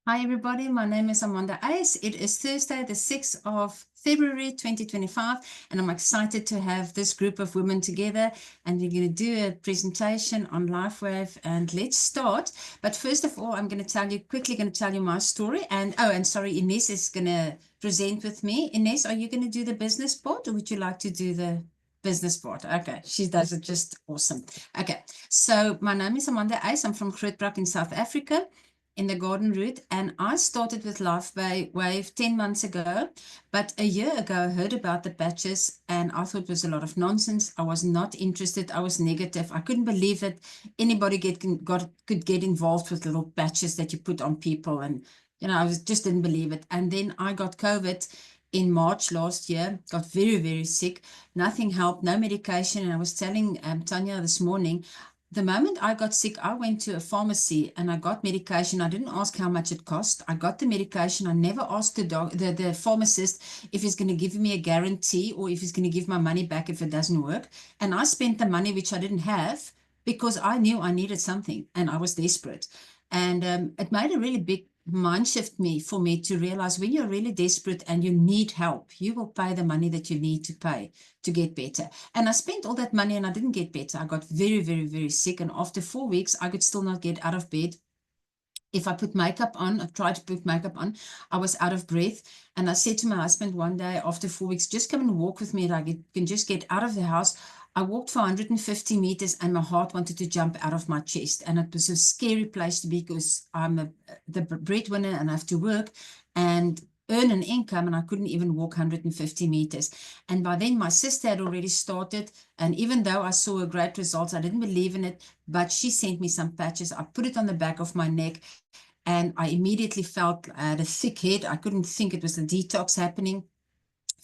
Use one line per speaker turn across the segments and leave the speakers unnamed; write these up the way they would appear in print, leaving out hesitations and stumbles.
Hi, everybody. My name is Amanda Ace. It is Thursday, the 6th of February, 2025, and I'm excited to have this group of women together. And we're going to do a presentation on LifeWave. And let's start. But first of all, I'm going to quickly tell you my story. And sorry, Inez is going to present with me. Inez, are you going to do the business part, or would you like to do the business part? Okay, she does it just awesome. Okay, so my name is Amanda Ace. I'm from Grootbrak in South Africa, in the garden route, and I started with LifeWave 10 months ago. But a year ago I heard about the patches and I thought it was a lot of nonsense. I was not interested. I was negative. I couldn't believe that anybody could get involved with little patches that you put on people, and just didn't believe it. And then I got COVID in March last year, got very, very sick. Nothing helped, no medication. And I was telling Tanya this morning, the moment I got sick, I went to a pharmacy and I got medication. I didn't ask how much it cost. I got the medication. I never asked the pharmacist if he's going to give me a guarantee or if he's going to give my money back if it doesn't work. And I spent the money which I didn't have because I knew I needed something and I was desperate. And it made a really big mind shift for me to realize when you're really desperate and you need help, you will pay the money that you need to pay to get better. And I spent all that money and I didn't get better. I got very, very, very sick. And after 4 weeks, I could still not get out of bed. If I put makeup on, I tried to put makeup on, I was out of breath. And I said to my husband one day after 4 weeks, just come and walk with me and I can just get out of the house. I walked for 150 meters and my heart wanted to jump out of my chest. And it was a scary place to be because I'm the breadwinner and I have to work and earn an income, and I couldn't even walk 150 meters. And by then my sister had already started. And even though I saw a great results, I didn't believe in it, but she sent me some patches. I put it on the back of my neck and I immediately felt I had a thick head. I couldn't think it was the detox happening.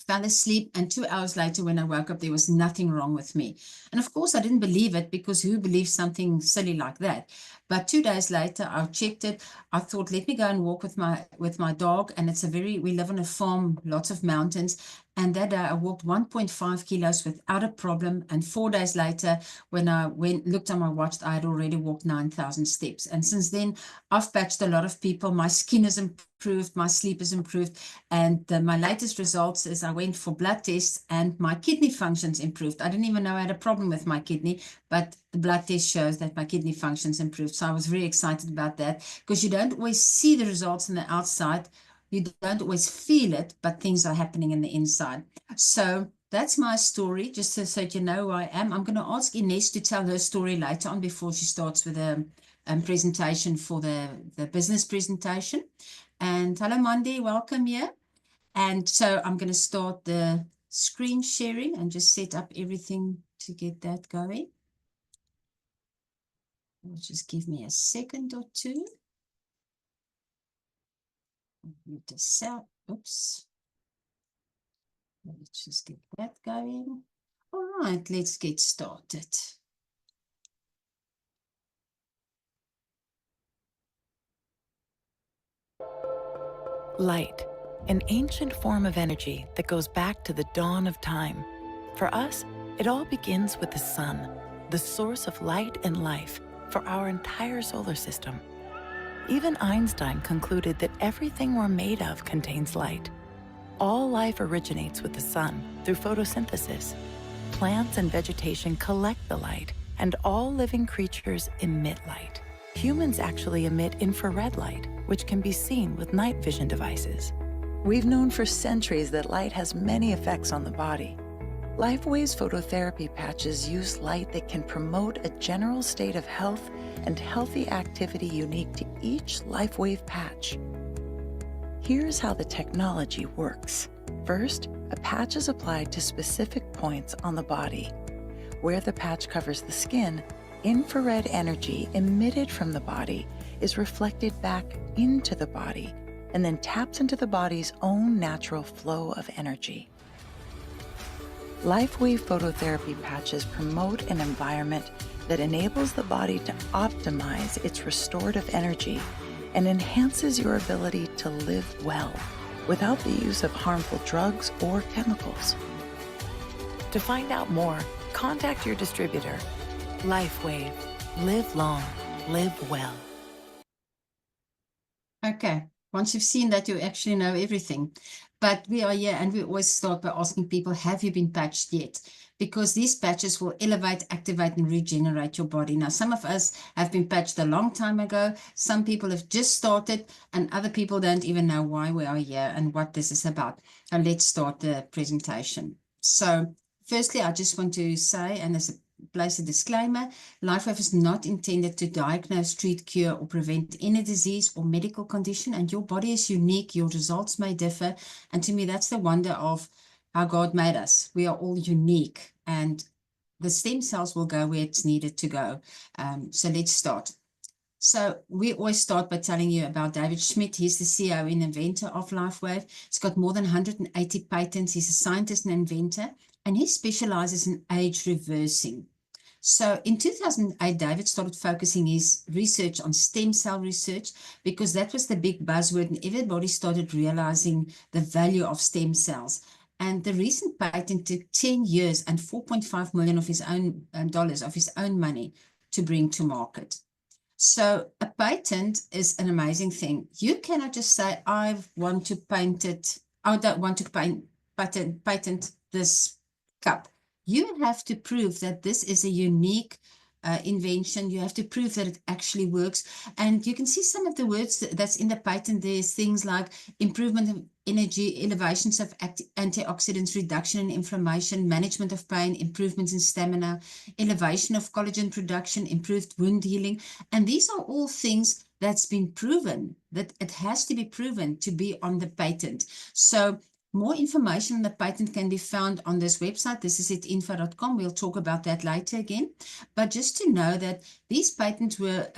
Fell asleep, and 2 hours later when I woke up, there was nothing wrong with me. And of course I didn't believe it, because who believes something silly like that? But 2 days later I checked it. I thought, let me go and walk with my dog. And we live on a farm, lots of mountains. And that day I walked 1.5 kilos without a problem. And 4 days later, when I looked on my watch, I had already walked 9,000 steps. And since then, I've patched a lot of people. My skin has improved, my sleep has improved. And my latest results is I went for blood tests and my kidney functions improved. I didn't even know I had a problem with my kidney, but the blood test shows that my kidney functions improved. So I was very excited about that, because you don't always see the results on the outside. You don't always feel it, but things are happening in the inside. So that's my story, just so you know who I am. I'm going to ask Inez to tell her story later on before she starts with a presentation for the business presentation. And hello, Mandy, welcome here. And so I'm going to start the screen sharing and just set up everything to get that going. Just give me a second or two. Oops. Let's just get that going. All right, let's get started.
Light, an ancient form of energy that goes back to the dawn of time. For us, it all begins with the sun, the source of light and life for our entire solar system. Even Einstein concluded that everything we're made of contains light. All life originates with the sun through photosynthesis. Plants and vegetation collect the light, and all living creatures emit light. Humans actually emit infrared light, which can be seen with night vision devices. We've known for centuries that light has many effects on the body. LifeWave's phototherapy patches use light that can promote a general state of health and healthy activity unique to each LifeWave patch. Here's how the technology works. First, a patch is applied to specific points on the body. Where the patch covers the skin, infrared energy emitted from the body is reflected back into the body and then taps into the body's own natural flow of energy. LifeWave phototherapy patches promote an environment that enables the body to optimize its restorative energy and enhances your ability to live well without the use of harmful drugs or chemicals. To find out more, contact your distributor. LifeWave. Live long, live well.
Okay. Once you've seen that, you actually know everything. But we are here, and we always start by asking people, have you been patched yet? Because these patches will elevate, activate, and regenerate your body. Now, some of us have been patched a long time ago. Some people have just started, and other people don't even know why we are here and what this is about. And let's start the presentation. So, firstly, I just want to say, and as a place a disclaimer, LifeWave is not intended to diagnose, treat, cure, or prevent any disease or medical condition, and your body is unique. Your results may differ. And to me, that's the wonder of how God made us. We are all unique, and the stem cells will go where it's needed to go. So let's start. So we always start by telling you about David Schmidt. He's the CEO and inventor of LifeWave. He's got more than 180 patents. He's a scientist and inventor, and he specializes in age reversing. So in 2008, David started focusing his research on stem cell research because that was the big buzzword, and everybody started realizing the value of stem cells. And the recent patent took 10 years and 4.5 million of his own dollars of his own money to bring to market. So a patent is an amazing thing. You cannot just say, I want to paint it. I don't want to patent this cup. You have to prove that this is a unique invention. You have to prove that it actually works. And you can see some of the words that's in the patent. There's things like improvement of energy, elevations of antioxidants, reduction in inflammation, management of pain, improvements in stamina, elevation of collagen production, improved wound healing. And these are all things that's been proven, that it has to be proven to be on the patent. So more information on the patent can be found on this website. This is info.com. We'll talk about that later again. But just to know that these patents were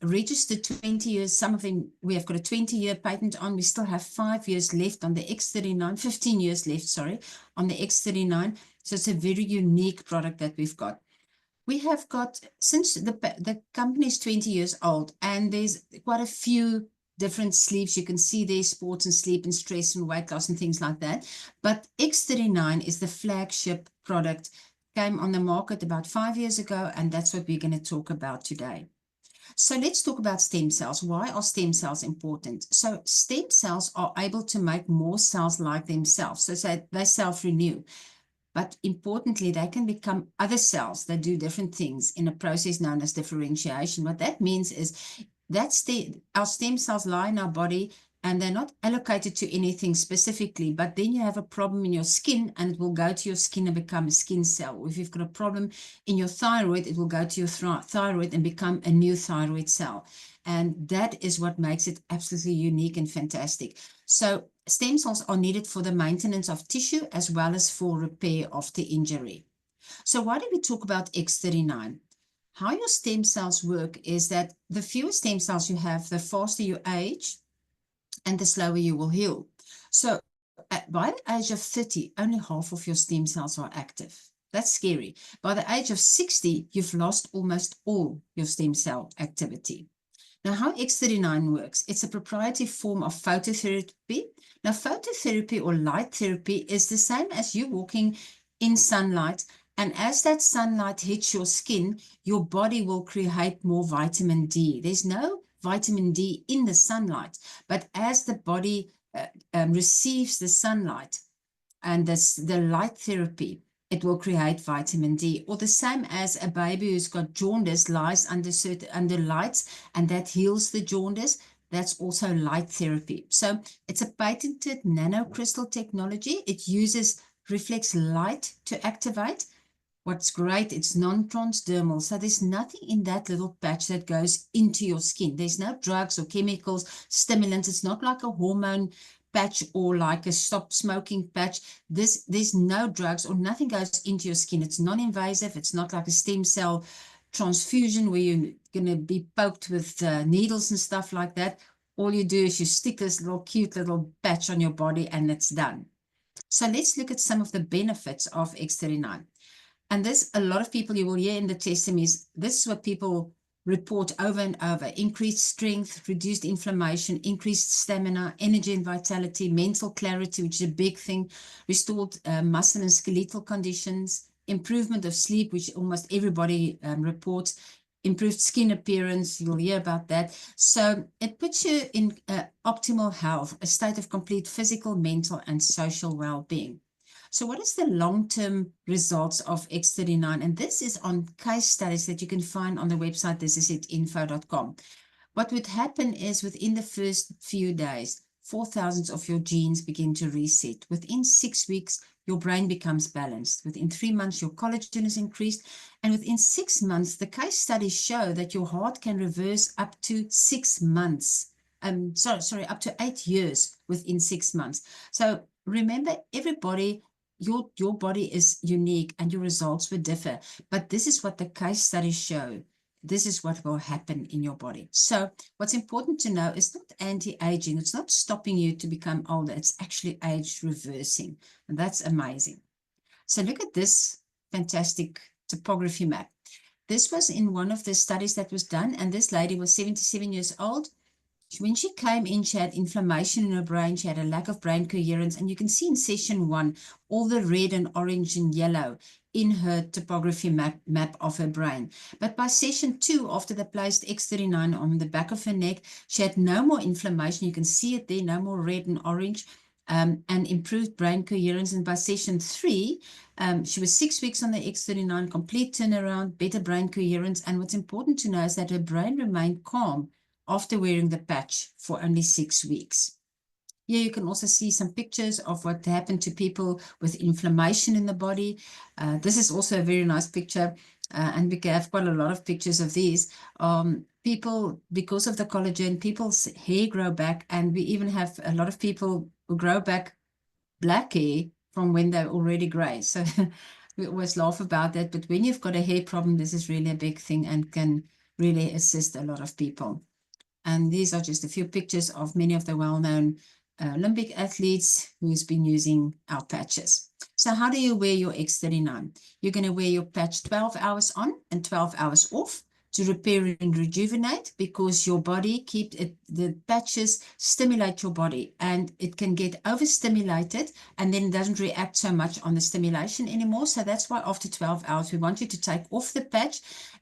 registered 20 years. Some of them, we have got a 20-year patent on. We still have 5 years left on the X39, 15 years left, sorry, on the X39. So it's a very unique product that we've got. We have got, since the company is 20 years old, and there's quite a few different sleeves. You can see there sports and sleep and stress and weight loss and things like that. But X39 is the flagship product, came on the market about 5 years ago, and that's what we're going to talk about today. So let's talk about stem cells. Why are stem cells important? So stem cells are able to make more cells like themselves. So they self-renew. But importantly, they can become other cells that do different things in a process known as differentiation. What that means is that our stem cells lie in our body, and they're not allocated to anything specifically, but then you have a problem in your skin, and it will go to your skin and become a skin cell. If you've got a problem in your thyroid, it will go to your thyroid and become a new thyroid cell. And that is what makes it absolutely unique and fantastic. So stem cells are needed for the maintenance of tissue as well as for repair of the injury. So why do we talk about X39? How your stem cells work is that the fewer stem cells you have, the faster you age and the slower you will heal. So by the age of 30, only half of your stem cells are active. That's scary. By the age of 60, you've lost almost all your stem cell activity. Now, how X39 works, it's a proprietary form of phototherapy. Now, phototherapy or light therapy is the same as you walking in sunlight. And as that sunlight hits your skin, your body will create more vitamin D. There's no vitamin D in the sunlight, but as the body receives the sunlight and the light therapy, it will create vitamin D. Or the same as a baby who's got jaundice lies under lights, and that heals the jaundice. That's also light therapy. So it's a patented nanocrystal technology. It uses reflex light to activate. What's great, it's non-transdermal. So there's nothing in that little patch that goes into your skin. There's no drugs or chemicals, stimulants. It's not like a hormone patch or like a stop smoking patch. There's no drugs or nothing goes into your skin. It's non-invasive. It's not like a stem cell transfusion where you're going to be poked with needles and stuff like that. All you do is you stick this little cute little patch on your body and it's done. So let's look at some of the benefits of X39. And this, a lot of people, you will hear in the testimonies, this is what people report over and over: increased strength, reduced inflammation, increased stamina, energy and vitality, mental clarity, which is a big thing, restored muscle and skeletal conditions, improvement of sleep, which almost everybody reports, improved skin appearance, you'll hear about that. So it puts you in optimal health, a state of complete physical, mental, and social well-being. So what is the long-term results of X39? And this is on case studies that you can find on the website, thisisit.info.com. What would happen is within the first few days, 4,000 of your genes begin to reset. Within 6 weeks, your brain becomes balanced. Within 3 months, your collagen is increased. And within 6 months, the case studies show that your heart can reverse up to 6 months. Up to 8 years within 6 months. So remember, everybody, your body is unique and your results will differ. But this is what the case studies show. This is what will happen in your body. So what's important to know is not anti-aging. It's not stopping you to become older. It's actually age reversing. And that's amazing. So look at this fantastic topography map. This was in one of the studies that was done. And this lady was 77 years old. When she came in, she had inflammation in her brain. She had a lack of brain coherence. And you can see in session 1, all the red and orange and yellow in her topography map of her brain. But by session 2, after they placed X39 on the back of her neck, she had no more inflammation. You can see it there, no more red and orange, and improved brain coherence. And by session 3, she was 6 weeks on the X39, complete turnaround, better brain coherence. And what's important to know is that her brain remained calm after wearing the patch for only 6 weeks. Here you can also see some pictures of what happened to people with inflammation in the body. This is also a very nice picture, and we have quite a lot of pictures of these. People, because of the collagen, people's hair grow back, and we even have a lot of people who grow back black hair from when they're already gray. So we always laugh about that, but when you've got a hair problem, this is really a big thing and can really assist a lot of people. And these are just a few pictures of many of the well-known Olympic athletes who's been using our patches. So how do you wear your X39? You're going to wear your patch 12 hours on and 12 hours off to repair and rejuvenate, because your body the patches stimulate your body, and it can get overstimulated and then it doesn't react so much on the stimulation anymore. So that's why after 12 hours, we want you to take off the patch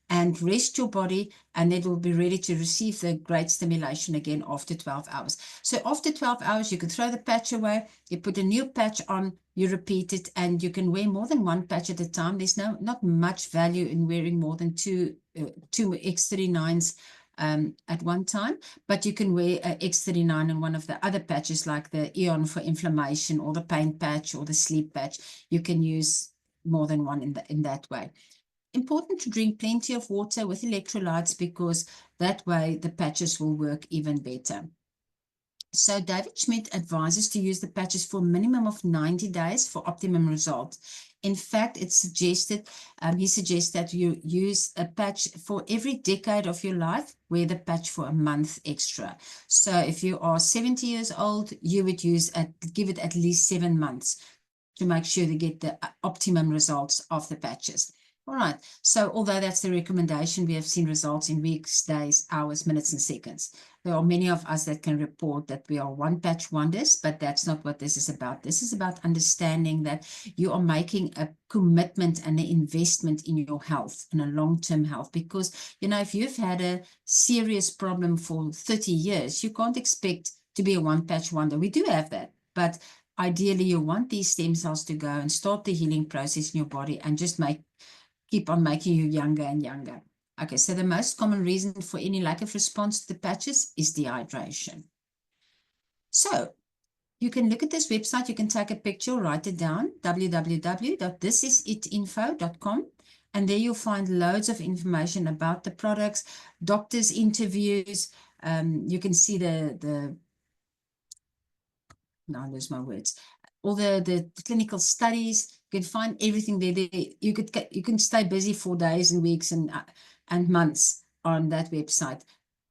and rest your body, and it will be ready to receive the great stimulation again after 12 hours. So after 12 hours, you can throw the patch away, you put a new patch on, you repeat it, and you can wear more than one patch at a time. There's not much value in wearing more than two X39s at one time, but you can wear a X39 and one of the other patches like the Eon for inflammation, or the pain patch, or the sleep patch. You can use more than one in that way. Important to drink plenty of water with electrolytes, because that way the patches will work even better. So David Schmidt advises to use the patches for a minimum of 90 days for optimum results. In fact, it's suggested, he suggests that you use a patch for every decade of your life, wear the patch for a month extra. So if you are 70 years old, you would give it at least 7 months to make sure they get the optimum results of the patches. All right, so although that's the recommendation, we have seen results in weeks, days, hours, minutes, and seconds. There are many of us that can report that we are one patch wonders, but that's not what this is about. This is about understanding that you are making a commitment and an investment in your health and a long-term health, because, you know, if you've had a serious problem for 30 years, you can't expect to be a one patch wonder. We do have that, but ideally you want these stem cells to go and start the healing process in your body and just keep on making you younger and younger. Okay, so the most common reason for any lack of response to the patches is dehydration. So you can look at this website, you can take a picture, write it down, www.thisisitinfo.com, and there you'll find loads of information about the products, doctors' interviews. You can see now I lose my words. All the clinical studies, you can find everything there. You can stay busy for days and weeks and months on that website.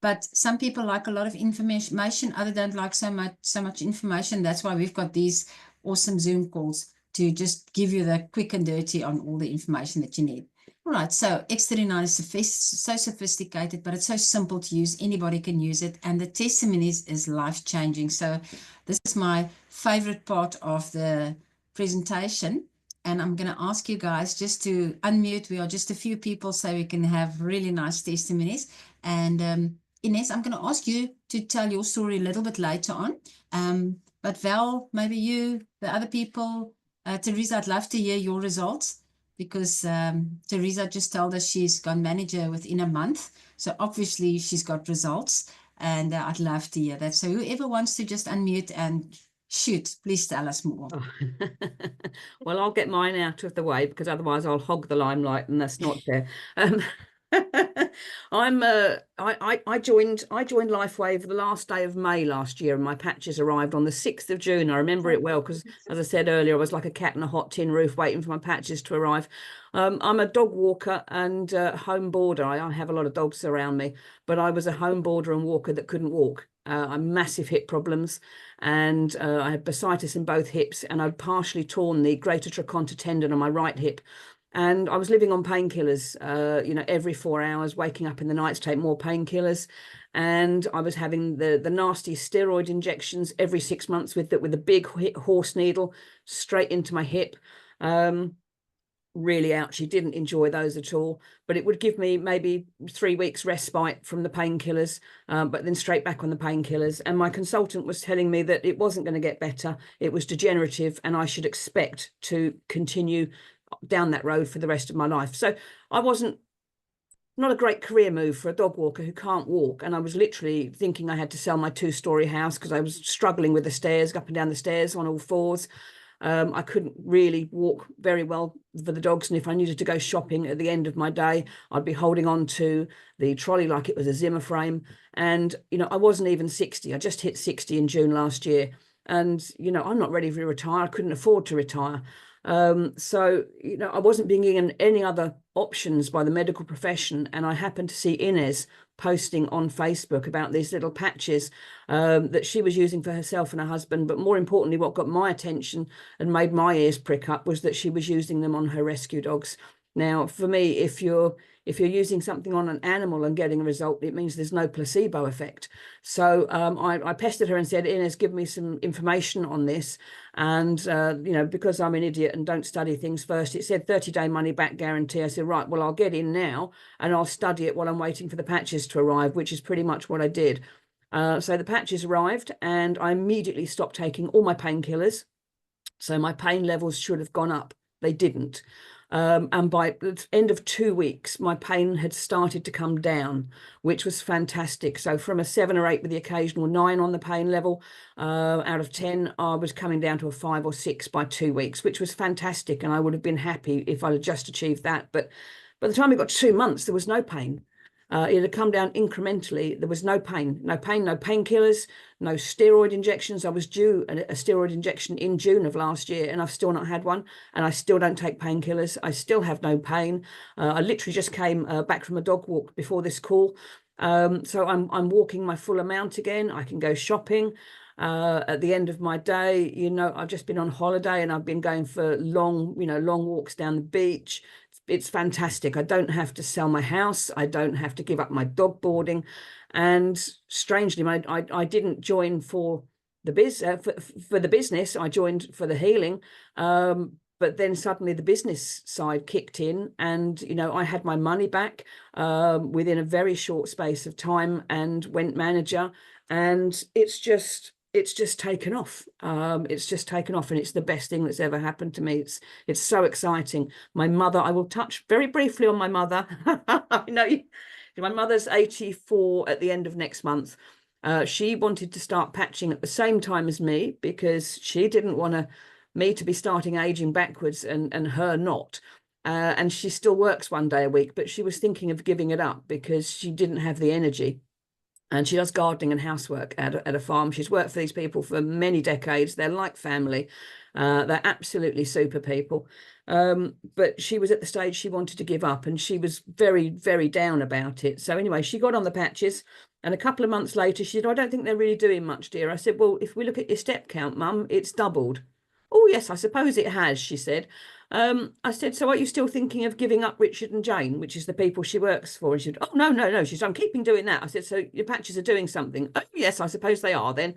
But some people like a lot of information, others don't like so much information. That's why we've got these awesome Zoom calls to just give you the quick and dirty on all the information that you need. All right, so X39 is so sophisticated, but it's so simple to use. Anybody can use it, and the testimonies is life-changing. So this is my favorite part of the presentation, And I'm going to ask you guys just to unmute. We are just a few people, so we can have really nice testimonies. And Inez, I'm going to ask you to tell your story a little bit later on. But Val, maybe you, the other people, Teresa, I'd love to hear your results, because Teresa just told us she's gone manager within a month. So obviously she's got results, and I'd love to hear that. So whoever wants to just unmute and shoot, please tell us more.
Oh. Well, I'll get mine out of the way, because otherwise I'll hog the limelight, and that's not fair. I joined LifeWave the last day of May last year, and my patches arrived on the 6th of June. I remember it well, because as I said earlier, I was like a cat in a hot tin roof waiting for my patches to arrive. I'm a dog walker and home boarder. I have a lot of dogs around me, but I was a home boarder and walker that couldn't walk. I had massive hip problems, and I had bursitis in both hips, and I'd partially torn the greater trochanter tendon on my right hip. And I was living on painkillers, every 4 hours, waking up in the night to take more painkillers. And I was having the nasty steroid injections every 6 months with a big horse needle straight into my hip. Really ouchy, didn't enjoy those at all, but it would give me maybe 3 weeks respite from the painkillers, but then straight back on the painkillers. And my consultant was telling me that it wasn't going to get better, it was degenerative, and I should expect to continue down that road for the rest of my life. So I wasn't not a great career move for a dog walker who can't walk. And I was literally thinking I had to sell my 2-story house, because I was struggling with the stairs, up and down the stairs on all fours. I couldn't really walk very well for the dogs, and if I needed to go shopping at the end of my day, I'd be holding on to the trolley like it was a Zimmer frame. And I wasn't even 60. I just hit 60 in June last year, and I'm not ready to retire. I couldn't afford to retire. So I wasn't being given any other options by the medical profession, and I happened to see Inez posting on Facebook about these little patches that she was using for herself and her husband. But more importantly, what got my attention and made my ears prick up was that she was using them on her rescue dogs. Now, for me, if you're using something on an animal and getting a result, it means there's no placebo effect. So I pestered her and said, Inez, give me some information on this. And, because I'm an idiot and don't study things first, it said 30-day money back guarantee. I said, right, well, I'll get in now and I'll study it while I'm waiting for the patches to arrive, which is pretty much what I did. So the patches arrived, and I immediately stopped taking all my painkillers. So my pain levels should have gone up. They didn't. And by the end of 2 weeks, my pain had started to come down, which was fantastic. So from a 7 or 8 with the occasional 9 on the pain level, out of 10, I was coming down to a 5 or 6 by 2 weeks, which was fantastic. And I would have been happy if I'd just achieved that. But by the time it got 2 months, there was no pain. It had come down incrementally. There was no pain, no painkillers, no steroid injections. I was due a steroid injection in June of last year, and I've still not had one. And I still don't take painkillers. I still have no pain. I literally just came back from a dog walk before this call. So I'm walking my full amount again. I can go shopping. At the end of my day, I've just been on holiday, and I've been going for long walks down the beach. It's fantastic. I don't have to sell my house. I don't have to give up my dog boarding. And strangely, I didn't join for the for the business. I joined for the healing. But then suddenly the business side kicked in, and I had my money back within a very short space of time, and went manager. And it's just taken off. It's just taken off, and it's the best thing that's ever happened to me. It's so exciting. My mother, I will touch very briefly on my mother. I know my mother's 84 at the end of next month. She wanted to start patching at the same time as me, because she didn't want me to be starting aging backwards and her not. And she still works 1 day a week, but she was thinking of giving it up because she didn't have the energy. And she does gardening and housework at a farm. She's worked for these people for many decades. They're like family. They're absolutely super people. But she was at the stage she wanted to give up, and she was very, very down about it. So anyway, she got on the patches, and a couple of months later, she said, I don't think they're really doing much, dear. I said, well, if we look at your step count, Mum, it's doubled. Oh, yes, I suppose it has, she said. I said, so are you still thinking of giving up Richard and Jane, which is the people she works for? And she said, oh, no. She said, I'm keeping doing that. I said, so your patches are doing something? Oh, yes, I suppose they are then.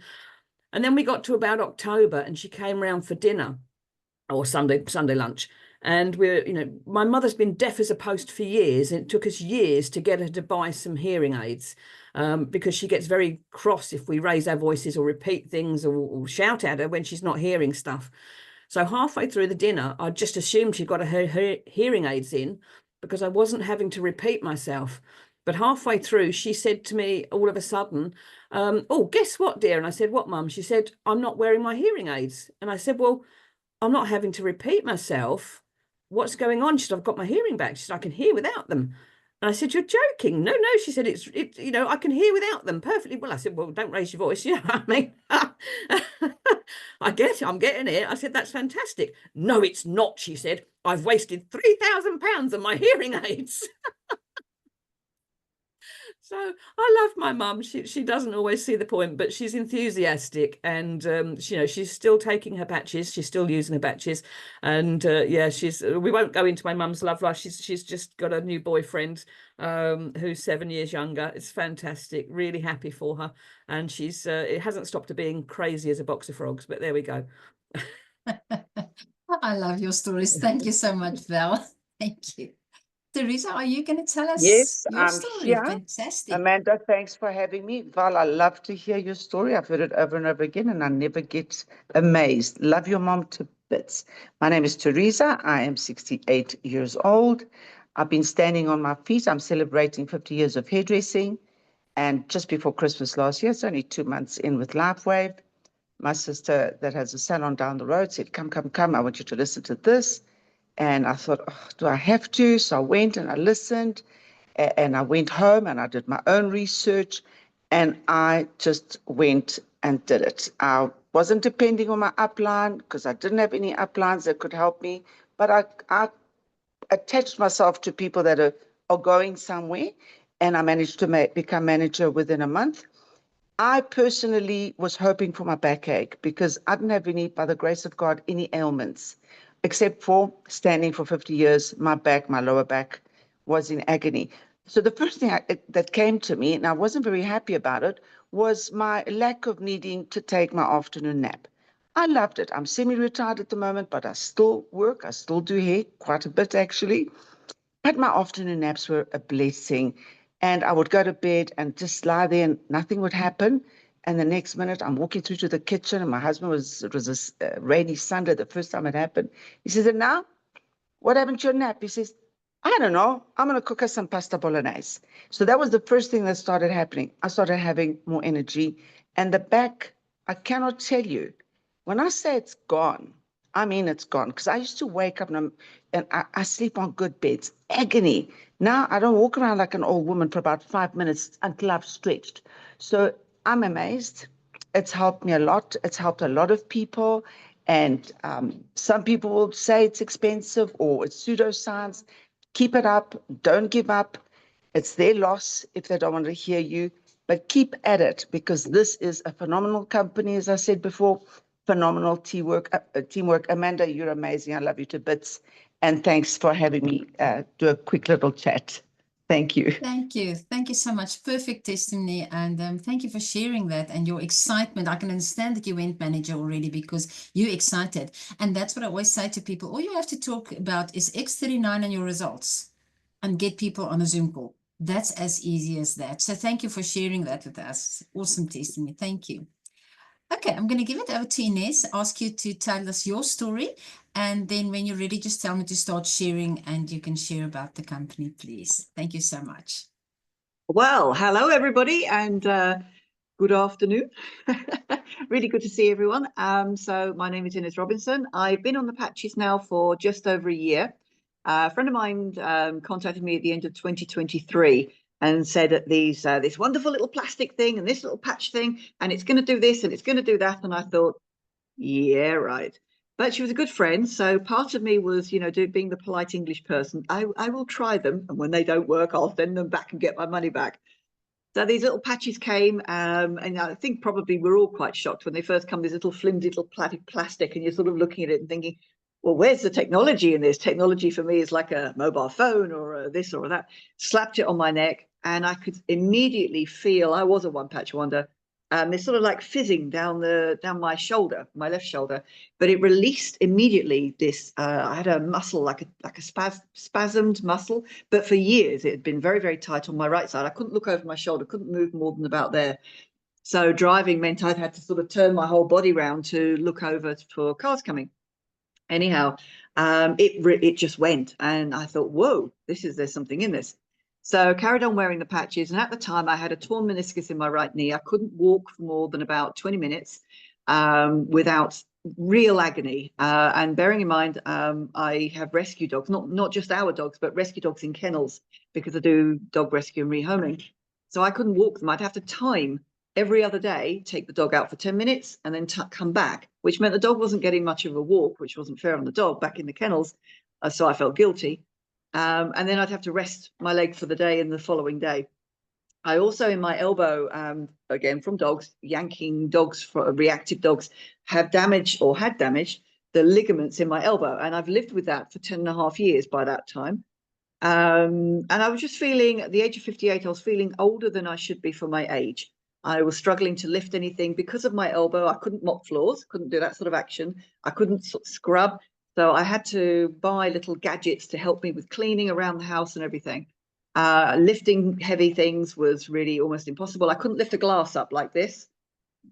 And then we got to about October, and she came round for dinner. or Sunday lunch. And we're, you know, my mother's been deaf as a post for years, and it took us years to get her to buy some hearing aids, because she gets very cross if we raise our voices or repeat things or shout at her when she's not hearing stuff. So halfway through the dinner, I just assumed she'd got her hearing aids in because I wasn't having to repeat myself. But halfway through, she said to me all of a sudden, oh, guess what, dear? And I said, what, Mum? She said, I'm not wearing my hearing aids. And I said, well, I'm not having to repeat myself. What's going on? She said, I've got my hearing back. She said, I can hear without them. And I said, you're joking. No, no. She said, it's, you know, I can hear without them perfectly well. I said, well, don't raise your voice. You know what I mean? I'm getting it. I said, that's fantastic. No, it's not, she said. I've wasted £3,000 on my hearing aids. So I love my mum. She doesn't always see the point, but she's enthusiastic, and you know, she's still taking her patches. She's still using her patches, and yeah, we won't go into my mum's love life. She's just got a new boyfriend who's 7 years younger. It's fantastic. Really happy for her, and she's it hasn't stopped her being crazy as a box of frogs. But there we go.
I love your stories. Thank you so much, Val. Thank you. Teresa, are you going to tell us
Yes,
your
I'm
story?
here.
Fantastic.
Amanda, thanks for having me. Val, I love to hear your story. I've heard it over and over again, and I never get amazed. Love your mom to bits. My name is Teresa. I am 68 years old. I've been standing on my feet. I'm celebrating 50 years of hairdressing. And just before Christmas last year, it's only 2 months in with LifeWave, my sister that has a salon down the road said, come, come, come. I want you to listen to this. And I thought, oh, do I have to? So I went and I listened, and I went home and I did my own research, and I just went and did it. I wasn't depending on my upline because I didn't have any uplines that could help me, but I attached myself to people that are going somewhere, and I managed to become manager within a month. I personally was hoping for my backache because I didn't have any, by the grace of God, any ailments, except for standing for 50 years. My back, my lower back was in agony. So the first thing that came to me, and I wasn't very happy about it, was my lack of needing to take my afternoon nap. I loved it. I'm semi-retired at the moment, but I still work. I still do hair, quite a bit actually. But my afternoon naps were a blessing. And I would go to bed and just lie there and nothing would happen. And the next minute I'm walking through to the kitchen, and my husband it was a rainy Sunday, the first time it happened. He says, and now, what happened to your nap? He says, I don't know. I'm going to cook us some pasta bolognese. So that was the first thing that started happening. I started having more energy. And the back, I cannot tell you, when I say it's gone, I mean it's gone. Because I used to wake up and I sleep on good beds. Agony. Now I don't walk around like an old woman for about 5 minutes until I've stretched. So I'm amazed. It's helped me a lot. It's helped a lot of people. And some people will say it's expensive or it's pseudoscience. Keep it up. Don't give up. It's their loss if they don't want to hear you. But keep at it, because this is a phenomenal company, as I said before. Phenomenal teamwork. Amanda, you're amazing. I love you to bits. And thanks for having me do a quick little chat. Thank you.
Thank you. Thank you so much. Perfect testimony. And thank you for sharing that and your excitement. I can understand that you went manager already because you're excited. And that's what I always say to people. All you have to talk about is X39 and your results and get people on a Zoom call. That's as easy as that. So thank you for sharing that with us. Awesome testimony. Thank you. Okay, I'm going to give it over to Inez, ask you to tell us your story. And then when you're ready, just tell me to start sharing and you can share about the company, please. Thank you so much.
Well, hello, everybody, and good afternoon. Really good to see everyone. So my name is Inez Robinson. I've been on the patches now for just over a year. A friend of mine contacted me at the end of 2023 and said that this wonderful little plastic thing and this little patch thing, and it's going to do this and it's going to do that. And I thought, yeah, right. But she was a good friend. So part of me was, you know, being the polite English person. I will try them. And when they don't work, I'll send them back and get my money back. So these little patches came, and I think probably we're all quite shocked when they first come, this little flimsy little plastic, and you're sort of looking at it and thinking, well, where's the technology in this? Technology for me is like a mobile phone or this or that. Slapped it on my neck, and I could immediately feel, I was a one patch wonder, It's sort of like fizzing down my shoulder, my left shoulder, but it released immediately. This I had a muscle like a spasmed muscle, but for years it had been very, very tight on my right side. I couldn't look over my shoulder, couldn't move more than about there. So driving meant I'd had to sort of turn my whole body round to look over for cars coming. Anyhow, it just went, and I thought, whoa, there's something in this. So I carried on wearing the patches, and at the time I had a torn meniscus in my right knee. I couldn't walk for more than about 20 minutes without real agony. And bearing in mind, I have rescue dogs, not just our dogs, but rescue dogs in kennels, because I do dog rescue and rehoming. So I couldn't walk them. I'd have to time every other day, take the dog out for 10 minutes and then come back, which meant the dog wasn't getting much of a walk, which wasn't fair on the dog back in the kennels. So I felt guilty. And then I'd have to rest my leg for the day and the following day. I also, in my elbow, again from dogs, yanking dogs, for reactive dogs, had damaged the ligaments in my elbow. And I've lived with that for 10.5 years by that time. And I was just feeling, at the age of 58, I was feeling older than I should be for my age. I was struggling to lift anything because of my elbow. I couldn't mop floors, couldn't do that sort of action. I couldn't scrub. So I had to buy little gadgets to help me with cleaning around the house and everything. Lifting heavy things was really almost impossible. I couldn't lift a glass up like this.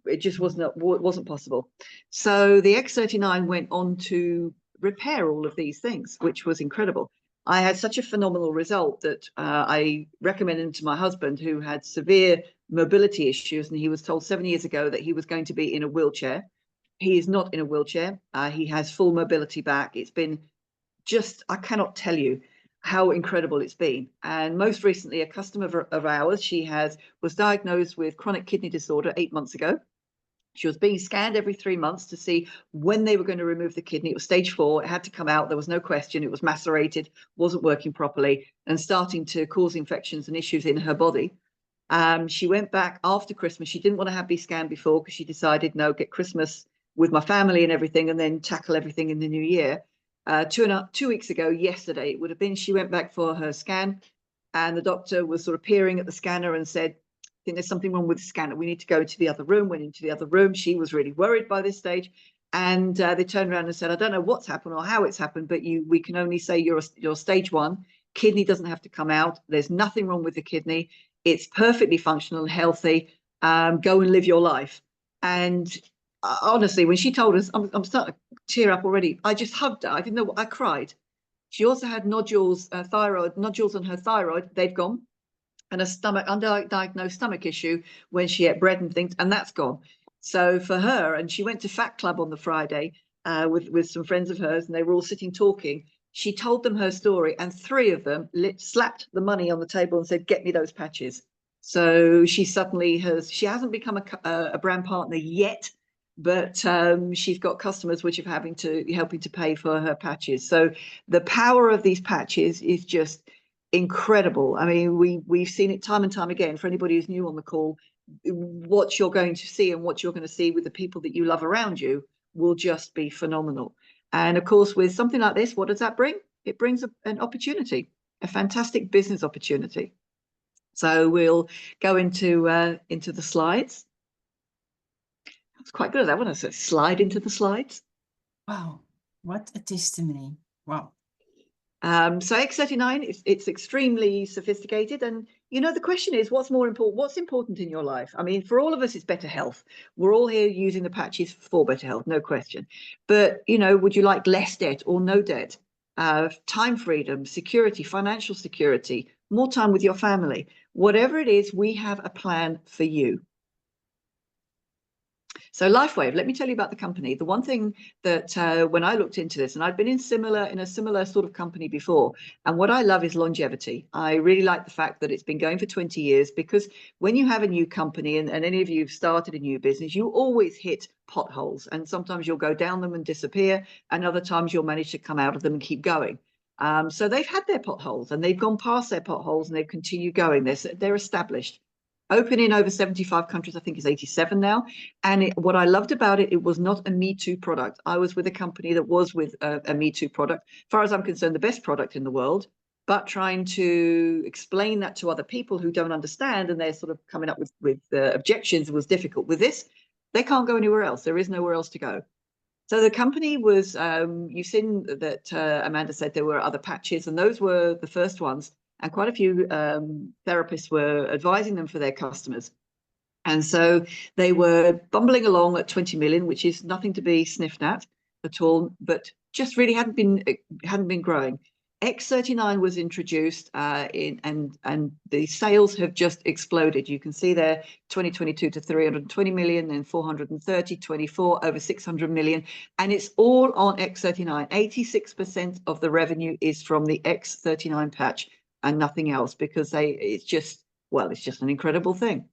It just wasn't possible. So the X39 went on to repair all of these things, which was incredible. I had such a phenomenal result that I recommended to my husband, who had severe mobility issues, and he was told 7 years ago that he was going to be in a wheelchair. He is not in a wheelchair. He has full mobility back. It's been just, I cannot tell you how incredible it's been. And most recently, a customer of ours, she was diagnosed with chronic kidney disorder 8 months ago. She was being scanned every 3 months to see when they were going to remove the kidney. It was stage 4. It had to come out. There was no question. It was macerated, wasn't working properly, and starting to cause infections and issues in her body. She went back after Christmas. She didn't want to be scanned before, because she decided, no, get Christmas with my family and everything, and then tackle everything in the new year. 2 weeks ago, yesterday it would have been, she went back for her scan, and the doctor was sort of peering at the scanner and said, I think there's something wrong with the scanner. We need to go to the other room. Went into the other room. She was really worried by this stage. And they turned around and said, I don't know what's happened or how it's happened, but we can only say you're stage 1. Kidney doesn't have to come out. There's nothing wrong with the kidney. It's perfectly functional and healthy. Go and live your life. And honestly, when she told us, I'm starting to tear up already. I just hugged her. I didn't know what, I cried. She also had nodules on her thyroid. They've gone. And a undiagnosed stomach issue when she ate bread and things, and that's gone. So for her, and she went to Fat Club on the Friday with some friends of hers, and they were all sitting talking. She told them her story, and 3 of them slapped the money on the table and said, get me those patches. So she suddenly she hasn't become a brand partner yet, but she's got customers which are helping to pay for her patches. So the power of these patches is just incredible. I mean, we've seen it time and time again. For anybody who's new on the call, what you're going to see and what you're going to see with the people that you love around you will just be phenomenal. And of course, with something like this, what does that bring? It brings an opportunity, a fantastic business opportunity. So we'll go into the slides. I was quite good at that one. I said slide into the slides.
Wow, what a testimony. Wow.
So X39, it's extremely sophisticated. And, the question is, what's more important? What's important in your life? I mean, for all of us, it's better health. We're all here using the patches for better health, no question. But, would you like less debt or no debt? Time freedom, security, financial security, more time with your family. Whatever it is, we have a plan for you. So LifeWave, let me tell you about the company. The one thing that when I looked into this, and I've been in a similar sort of company before, and what I love is longevity. I really like the fact that it's been going for 20 years, because when you have a new company, and any of you have started a new business, you always hit potholes, and sometimes you'll go down them and disappear, and other times you'll manage to come out of them and keep going. So they've had their potholes, and they've gone past their potholes, and they've continued going. They're established. Open in over 75 countries, I think it's 87 now. And what I loved about it, it was not a Me Too product. I was with a company that was with a Me Too product. As far as I'm concerned, the best product in the world. but trying to explain that to other people who don't understand, and they're sort of coming up with objections, was difficult. With this, they can't go anywhere else. There is nowhere else to go. So the company was, you've seen that Amanda said there were other patches, and those were the first ones. And quite a few therapists were advising them for their customers. And so they were bumbling along at 20 million, which is nothing to be sniffed at all, but just really hadn't been growing. X39 was introduced and the sales have just exploded. You can see there 2022 to 320 million, then 430, 24, over 600 million. And it's all on X39. 86% of the revenue is from the X39 patch and nothing else, because it's just an incredible thing.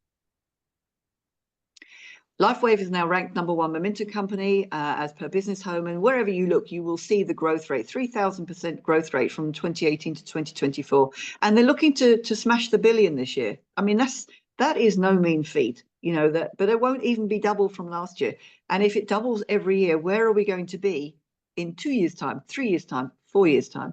LifeWave is now ranked #1 momentum company as per Business Home, and wherever you look, you will see the growth rate, 3,000% growth rate from 2018 to 2024, and they're looking to smash the billion this year. I mean, that is no mean feat, you know, that, but it won't even be double from last year. And if it doubles every year, where are we going to be in 2 years' time, 3 years' time, 4 years' time?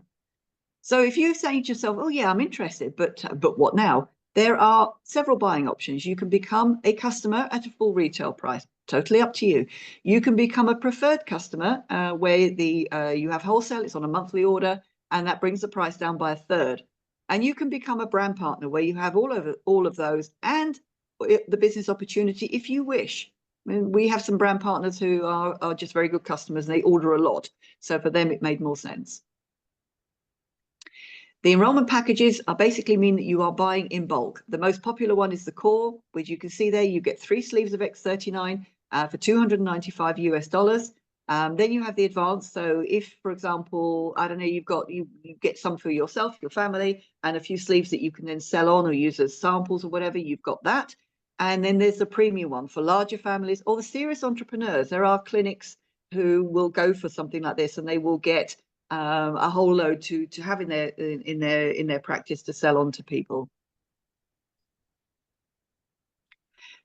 So if you're saying to yourself, oh yeah, I'm interested, but what now? There are several buying options. You can become a customer at a full retail price, totally up to you. You can become a preferred customer where you have wholesale, it's on a monthly order, and that brings the price down by 1/3. And you can become a brand partner where you have all of those and the business opportunity if you wish. I mean, we have some brand partners who are just very good customers and they order a lot. So for them, it made more sense. The enrollment packages basically mean that you are buying in bulk. The most popular one is the core, which you can see there. You get 3 sleeves of X39 for $295 US. Then you have the advanced. So if, for example, I don't know, you get some for yourself, your family, and a few sleeves that you can then sell on or use as samples or whatever, you've got that. And then there's the premium one for larger families or the serious entrepreneurs. There are clinics who will go for something like this, and they will get a whole load to have in their practice to sell on to people.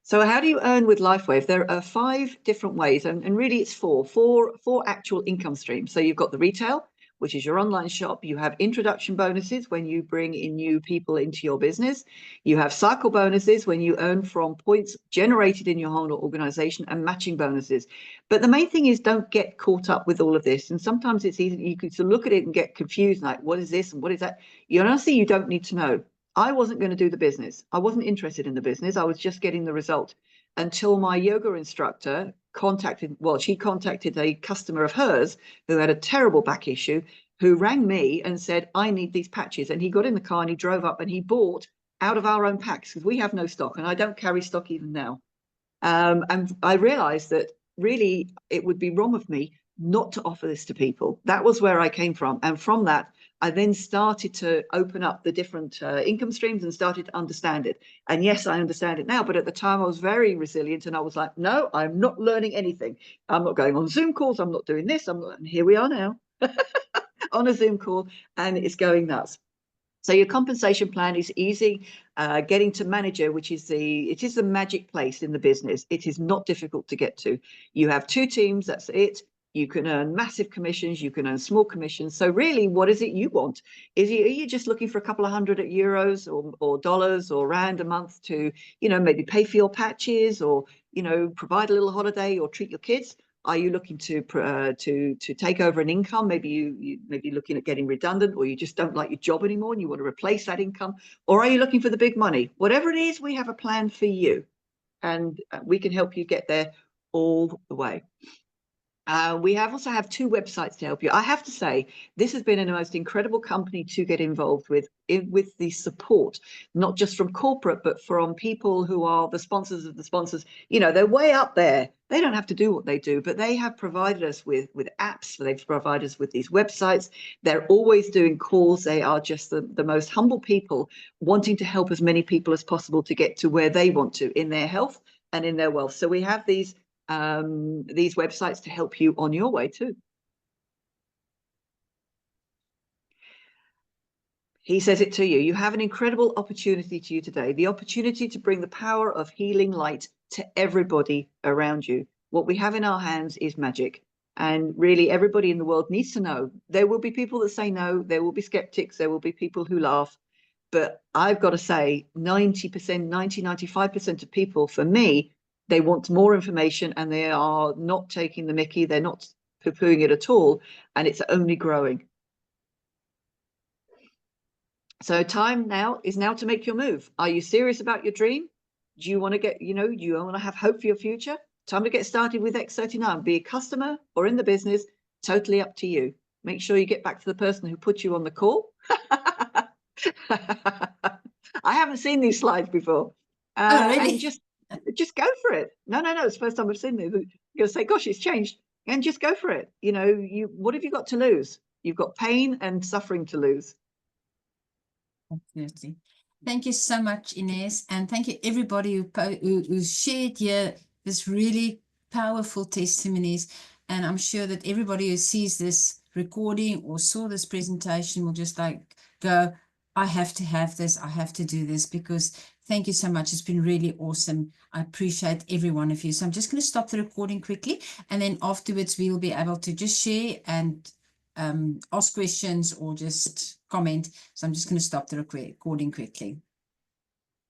So how do you earn with LifeWave? There are 5 different ways, and really it's four actual income streams. So you've got the retail, which is your online shop. You have introduction bonuses when you bring in new people into your business. You have cycle bonuses when you earn from points generated in your whole organization, and matching bonuses. But the main thing is, don't get caught up with all of this. And sometimes it's easy, you can sort of look at it and get confused, like, what is this and what is that? Honestly, you don't need to know. I wasn't going to do the business. I wasn't interested in the business. I was just getting the result until my yoga instructor contacted a customer of hers who had a terrible back issue, who rang me and said, I need these patches. And he got in the car and he drove up and he bought out of our own packs, because we have no stock and I don't carry stock even now. And I realized that really it would be wrong of me not to offer this to people. That was where I came from. And from that, I then started to open up the different income streams and started to understand it. And yes, I understand it now. But at the time, I was very resilient and I was like, no, I'm not learning anything. I'm not going on Zoom calls. I'm not doing this. And here we are now on a Zoom call, and it's going nuts. So your compensation plan is easy. Getting to manager, which is the magic place in the business. It is not difficult to get to. You have 2 teams. That's it. You can earn massive commissions. You can earn small commissions. So really, what is it you want? Are you just looking for a couple of hundred euros or dollars or rand a month to, maybe pay for your patches or, provide a little holiday or treat your kids? Are you looking to take over an income? Maybe you may be looking at getting redundant, or you just don't like your job anymore and you want to replace that income? Or are you looking for the big money? Whatever it is, we have a plan for you, and we can help you get there all the way. We also have 2 websites to help you. I have to say, this has been the most incredible company to get involved with the support, not just from corporate, but from people who are the sponsors of the sponsors. They're way up there. They don't have to do what they do, but they have provided us with apps. They've provided us with these websites. They're always doing calls. They are just the most humble people, wanting to help as many people as possible to get to where they want to in their health and in their wealth. So we have these websites to help you on your way too. He says it to you. You have an incredible opportunity to you today, the opportunity to bring the power of healing light to everybody around you. What we have in our hands is magic. And really, everybody in the world needs to know. There will be people that say no, there will be skeptics, there will be people who laugh. But I've got to say 90%, 95% of people, for me, they want more information and they are not taking the mickey. They're not poo-pooing it at all. And it's only growing. So time now is now to make your move. Are you serious about your dream? Do you want to get, do you want to have hope for your future? Time to get started with X39. Be a customer or in the business, totally up to you. Make sure you get back to the person who put you on the call. I haven't seen these slides before.
Oh, really?
And just go for it. No, it's the first time I've seen this. You're going to say, gosh, it's changed. And just go for it. What have you got to lose? You've got pain and suffering to lose.
Absolutely. Thank you so much, Inez. And thank you everybody who shared here this really powerful testimonies. And I'm sure that everybody who sees this recording or saw this presentation will just go, I have to have this. I have to do this, because thank you so much. It's been really awesome. I appreciate every one of you. So I'm just going to stop the recording quickly. And then afterwards, we will be able to just share and ask questions or just comment. So I'm just going to stop the recording quickly.